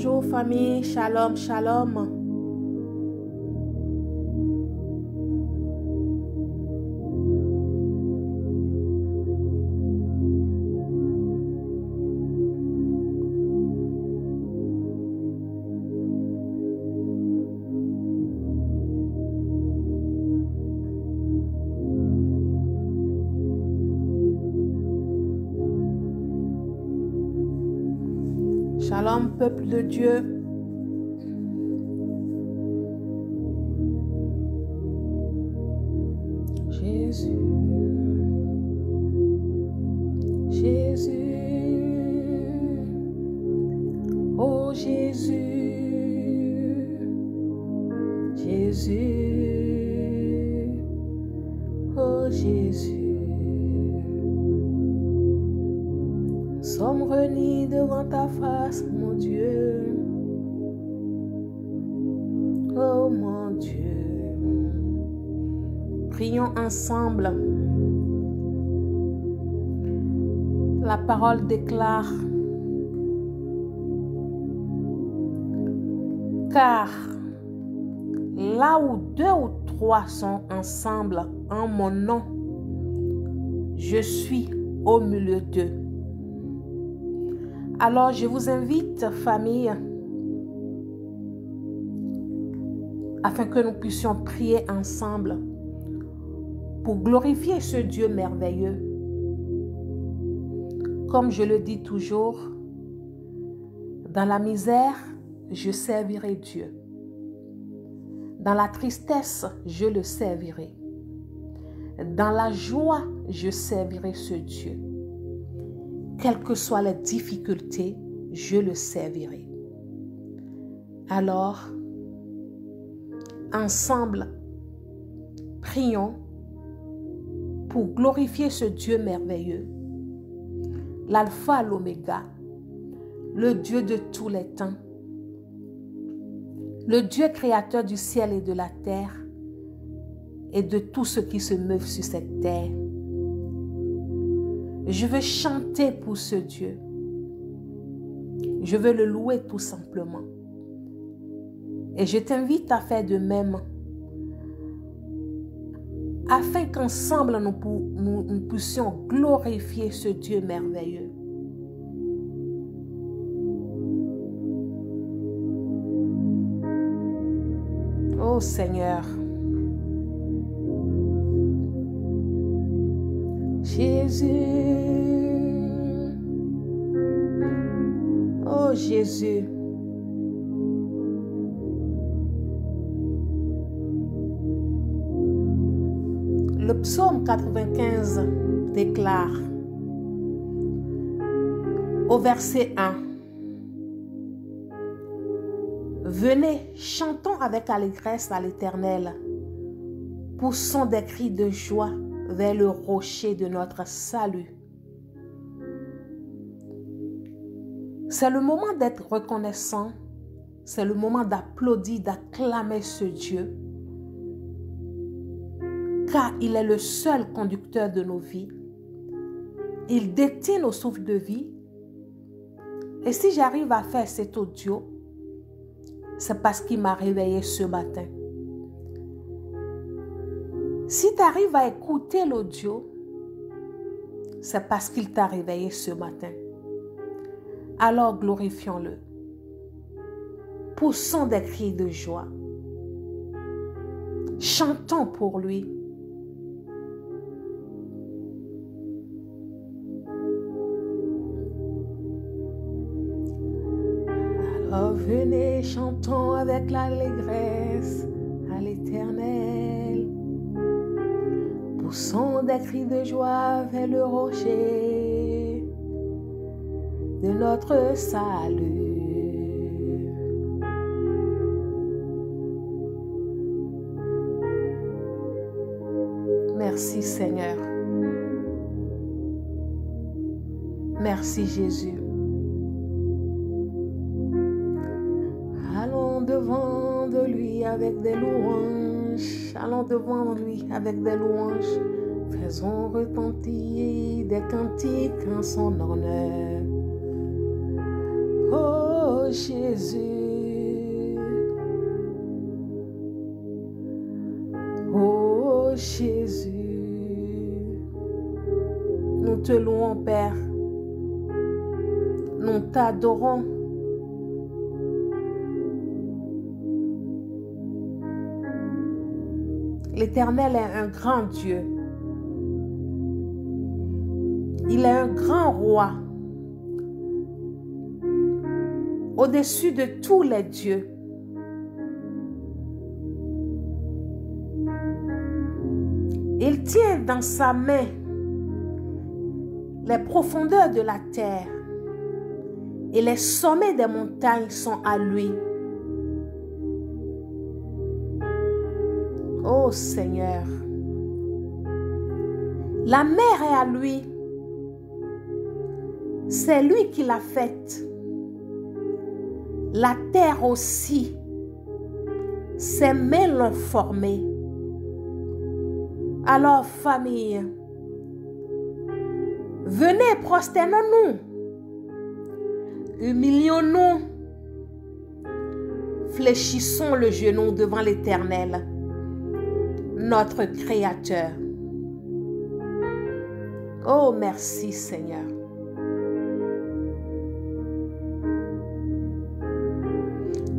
Bonjour famille, shalom, shalom. Shalom, peuple de Dieu. Jésus, Jésus, oh Jésus, Jésus, oh Jésus. Sommes réunis devant ta face, mon Dieu. Oh mon Dieu. Prions ensemble. La parole déclare: car là où deux ou trois sont ensemble en mon nom, je suis au milieu d'eux. Alors, je vous invite, famille, afin que nous puissions prier ensemble pour glorifier ce Dieu merveilleux. Comme je le dis toujours, dans la misère, je servirai Dieu. Dans la tristesse, je le servirai. Dans la joie, je servirai ce Dieu. Quelles que soient les difficultés, je le servirai. Alors, ensemble, prions pour glorifier ce Dieu merveilleux, l'alpha, l'oméga, le Dieu de tous les temps, le Dieu créateur du ciel et de la terre et de tout ce qui se meut sur cette terre. Je veux chanter pour ce Dieu. Je veux le louer tout simplement. Et je t'invite à faire de même, afin qu'ensemble nous puissions glorifier ce Dieu merveilleux. Oh Seigneur, Jésus, oh Jésus, le psaume 95 déclare au verset 1: venez, chantons avec allégresse à l'Éternel, poussons des cris de joie vers le rocher de notre salut. C'est le moment d'être reconnaissant, c'est le moment d'applaudir, d'acclamer ce Dieu, car il est le seul conducteur de nos vies. Il détient nos souffles de vie. Et si j'arrive à faire cet audio, c'est parce qu'il m'a réveillé ce matin. Si tu arrives à écouter l'audio, c'est parce qu'il t'a réveillé ce matin. Alors glorifions-le. Poussons des cris de joie. Chantons pour lui. Alors venez, chantons avec l'allégresse à l'Éternel. Poussons des cris de joie vers le rocher de notre salut. Merci Seigneur. Merci Jésus. Allons devant de lui avec des louanges. Allons devant lui avec des louanges. Faisons retentir des cantiques en son honneur. Oh Jésus, Jésus, nous te louons, Père. Nous t'adorons. L'Éternel est un grand Dieu. Il est un grand roi. Au-dessus de tous les dieux. Il tient dans sa main les profondeurs de la terre et les sommets des montagnes sont à lui. Oh Seigneur, la mer est à lui. C'est lui qui l'a faite. La terre aussi, ses mains l'ont formée. Alors, famille, venez, prosternons-nous, humilions-nous, fléchissons le genou devant l'Éternel, notre Créateur. Oh, merci Seigneur.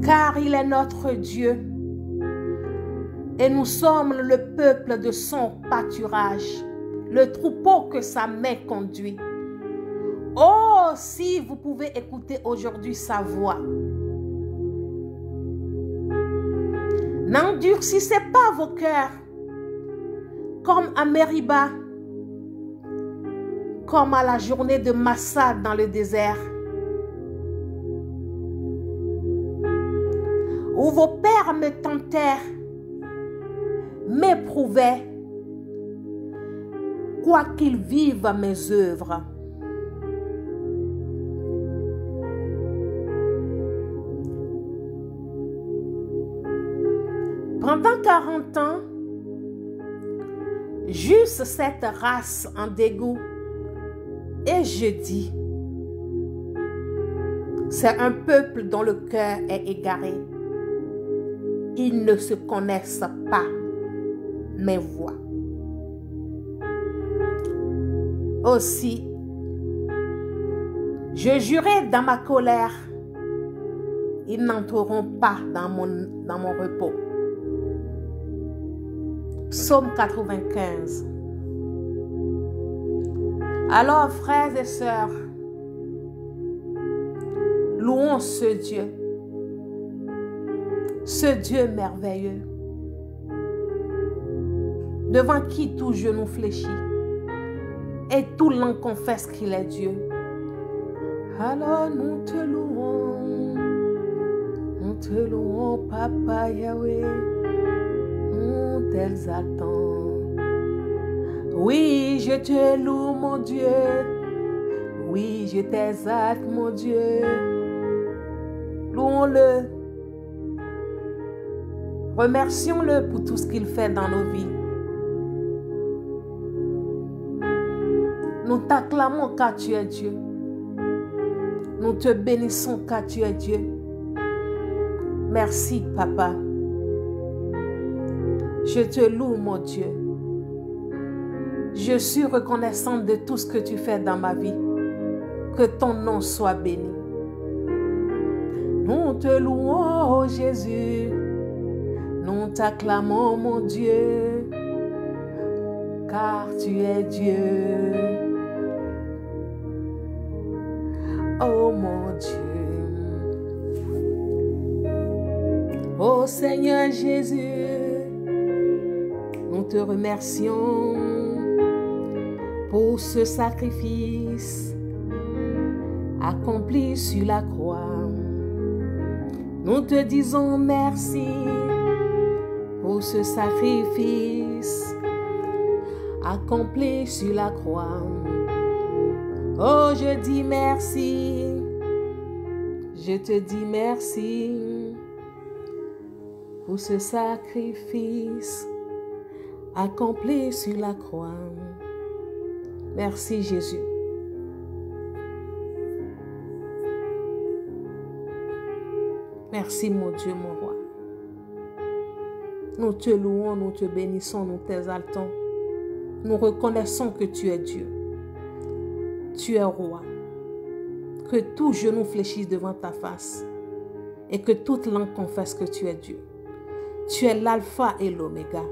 Car il est notre Dieu. Et nous sommes le peuple de son pâturage, le troupeau que sa main conduit. Oh, si vous pouvez écouter aujourd'hui sa voix. N'endurcissez pas vos cœurs, comme à Meriba, comme à la journée de Massa dans le désert, où vos pères me tentèrent, m'éprouvaient, quoiqu'ils vivent mes œuvres. Pendant 40 ans, j'eusse cette race en dégoût, et je dis, c'est un peuple dont le cœur est égaré. Ils ne se connaissent pas mes voix. Aussi, je jurai dans ma colère, ils n'entreront pas dans mon repos. Psaume 95. Alors, frères et sœurs, louons ce Dieu merveilleux, devant qui tout genou fléchit et tout langue confesse qu'il est Dieu. Alors nous te louons, Papa Yahweh, nous t'exaltons. Oui, je te loue, mon Dieu, oui, je t'exalte, mon Dieu. Louons-le, remercions-le pour tout ce qu'il fait dans nos vies. Nous t'acclamons car tu es Dieu. Nous te bénissons car tu es Dieu. Merci, Papa. Je te loue, mon Dieu. Je suis reconnaissante de tout ce que tu fais dans ma vie. Que ton nom soit béni. Nous te louons, oh Jésus. Nous t'acclamons, mon Dieu. Car tu es Dieu. Oh mon Dieu, oh Seigneur Jésus, nous te remercions pour ce sacrifice accompli sur la croix. Nous te disons merci pour ce sacrifice accompli sur la croix. Oh, je dis merci, je te dis merci pour ce sacrifice accompli sur la croix. Merci Jésus. Merci mon Dieu, mon roi. Nous te louons, nous te bénissons, nous t'exaltons. Nous reconnaissons que tu es Dieu. Tu es roi. Que tout genou fléchisse devant ta face et que toute langue confesse que tu es Dieu. Tu es l'alpha et l'oméga.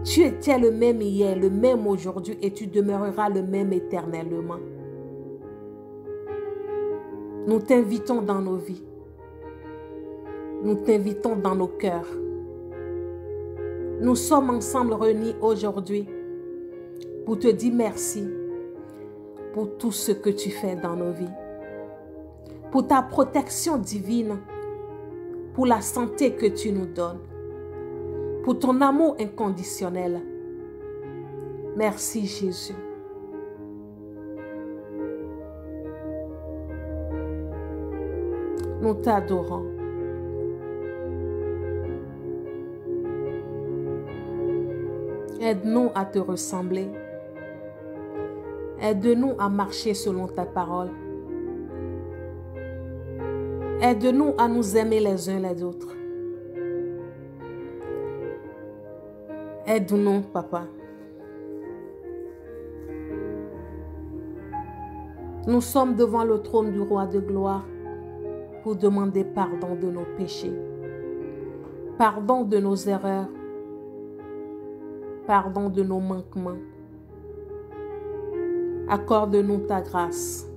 Tu étais le même hier, le même aujourd'hui et tu demeureras le même éternellement. Nous t'invitons dans nos vies. Nous t'invitons dans nos cœurs. Nous sommes ensemble réunis aujourd'hui pour te dire merci pour tout ce que tu fais dans nos vies, pour ta protection divine, pour la santé que tu nous donnes, pour ton amour inconditionnel. Merci Jésus. Nous t'adorons. Aide-nous à te ressembler. Aide-nous à marcher selon ta parole. Aide-nous à nous aimer les uns les autres. Aide-nous, Papa. Nous sommes devant le trône du roi de gloire pour demander pardon de nos péchés, pardon de nos erreurs, pardon de nos manquements. Accorde-nous ta grâce,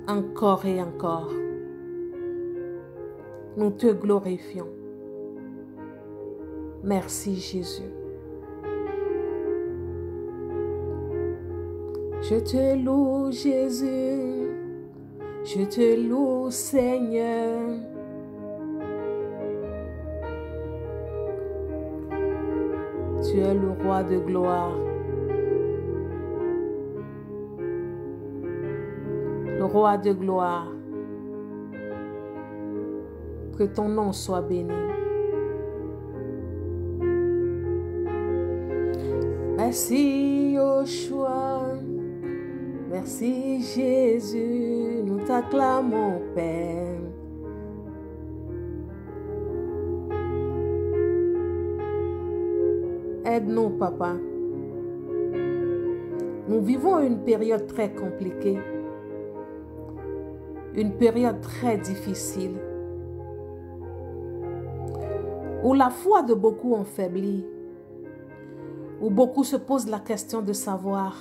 encore et encore. Nous te glorifions. Merci Jésus. Je te loue Jésus, je te loue Seigneur. Tu es le roi de gloire. Le roi de gloire. Que ton nom soit béni. Merci Yoshua. Merci Jésus. Nous t'acclamons Père. Aide-nous, Papa. Nous vivons une période très compliquée. Une période très difficile. Où la foi de beaucoup ont faibli. Où beaucoup se posent la question de savoir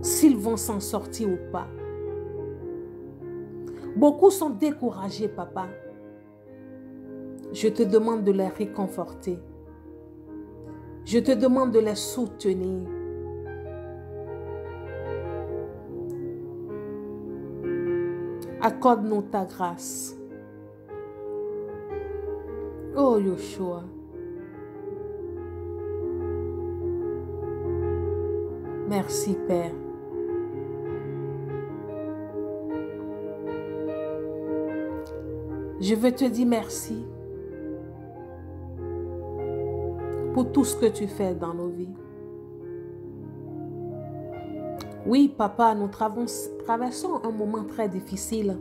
s'ils vont s'en sortir ou pas. Beaucoup sont découragés, Papa. Je te demande de les réconforter. Je te demande de les soutenir. Accorde-nous ta grâce. Oh Yoshua. Merci Père. Je veux te dire merci pour tout ce que tu fais dans nos vies. Oui, Papa, nous traversons un moment très difficile.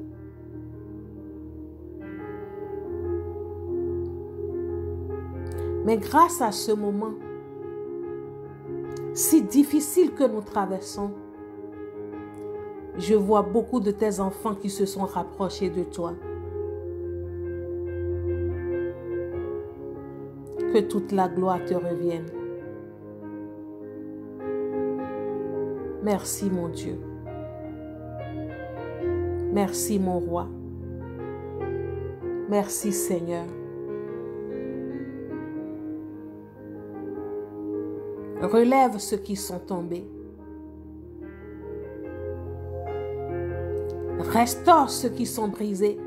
Mais grâce à ce moment si difficile que nous traversons, je vois beaucoup de tes enfants qui se sont rapprochés de toi. Que toute la gloire te revienne. Merci mon Dieu. Merci mon roi. Merci Seigneur. Relève ceux qui sont tombés. Restaure ceux qui sont brisés.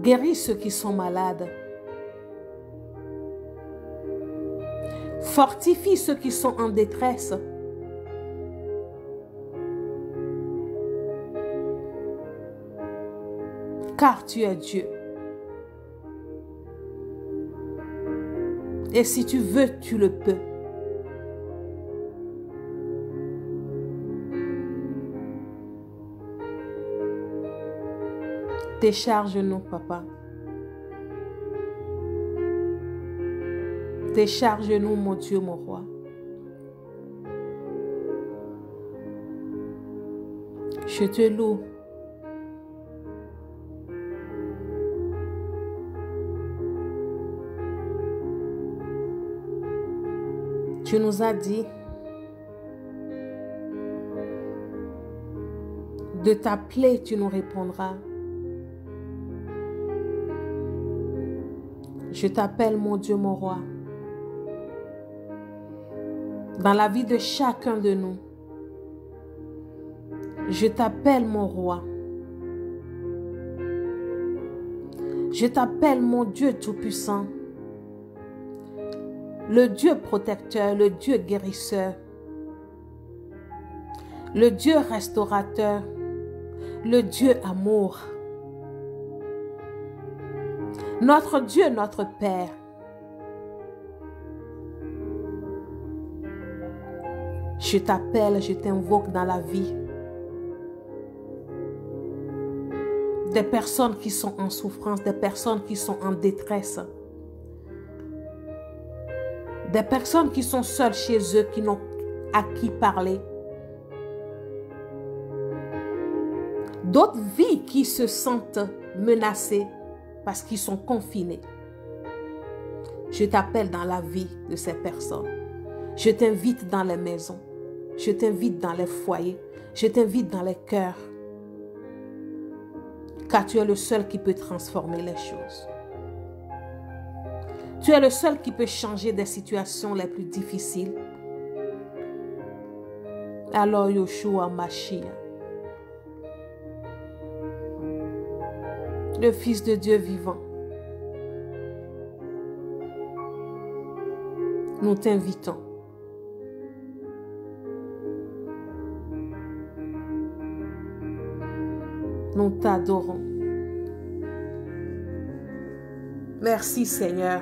Guéris ceux qui sont malades. Fortifie ceux qui sont en détresse. Car tu es Dieu. Et si tu veux, tu le peux. Décharge-nous, papa. Décharge-nous, mon Dieu, mon roi. Je te loue. Tu nous as dit de t'appeler, tu nous répondras. Je t'appelle, mon Dieu, mon roi. Dans la vie de chacun de nous, je t'appelle, mon roi. Je t'appelle, mon Dieu Tout-Puissant. Le Dieu protecteur, le Dieu guérisseur, le Dieu restaurateur, le Dieu amour. Notre Dieu, notre Père. Je t'appelle, je t'invoque dans la vie des personnes qui sont en souffrance, des personnes qui sont en détresse. Des personnes qui sont seules chez eux, qui n'ont à qui parler. D'autres vies qui se sentent menacées parce qu'ils sont confinés. Je t'appelle dans la vie de ces personnes. Je t'invite dans les maisons. Je t'invite dans les foyers. Je t'invite dans les cœurs. Car tu es le seul qui peut transformer les choses. Tu es le seul qui peut changer des situations les plus difficiles. Alors, Yoshua Mashiach, le Fils de Dieu vivant, nous t'invitons. Nous t'adorons. Merci, Seigneur.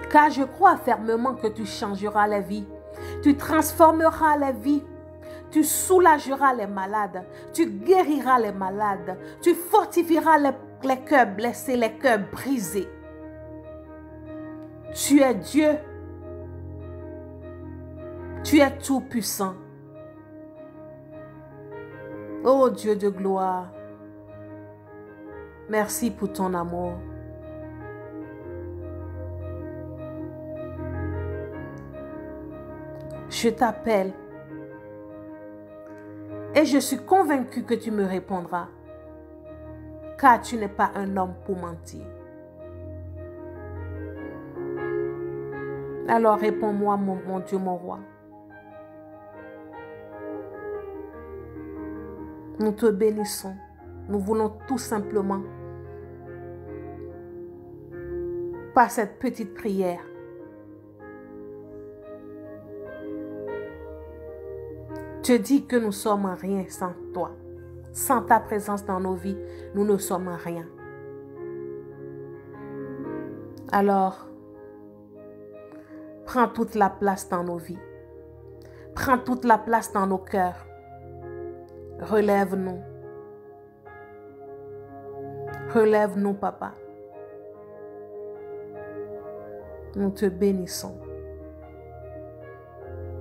Car je crois fermement que tu changeras la vie. Tu transformeras la vie. Tu soulageras les malades. Tu guériras les malades. Tu fortifieras les cœurs blessés, les cœurs brisés. Tu es Dieu. Tu es tout-puissant. Ô Dieu de gloire, merci pour ton amour. Je t'appelle et je suis convaincue que tu me répondras, car tu n'es pas un homme pour mentir. Alors réponds-moi, mon Dieu, mon roi. Nous te bénissons. Nous voulons tout simplement, par cette petite prière, te dis que nous sommes rien sans toi. Sans ta présence dans nos vies, nous ne sommes rien. Alors, prends toute la place dans nos vies. Prends toute la place dans nos cœurs. Relève-nous. Relève-nous, papa. Nous te bénissons.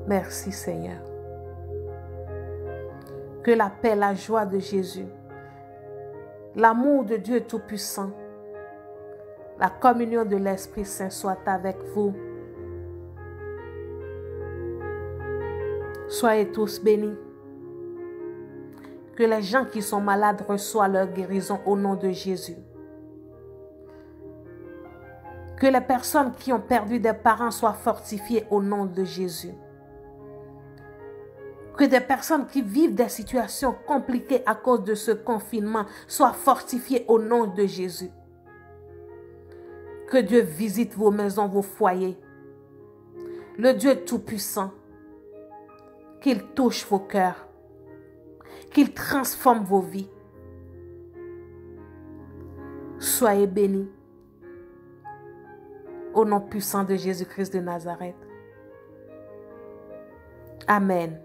Merci, Seigneur. Que la paix, la joie de Jésus, l'amour de Dieu Tout-Puissant, la communion de l'Esprit Saint soit avec vous. Soyez tous bénis. Que les gens qui sont malades reçoivent leur guérison au nom de Jésus. Que les personnes qui ont perdu des parents soient fortifiées au nom de Jésus. Que des personnes qui vivent des situations compliquées à cause de ce confinement soient fortifiées au nom de Jésus. Que Dieu visite vos maisons, vos foyers. Le Dieu Tout-Puissant, qu'il touche vos cœurs. Qu'il transforme vos vies. Soyez bénis. Au nom puissant de Jésus-Christ de Nazareth. Amen.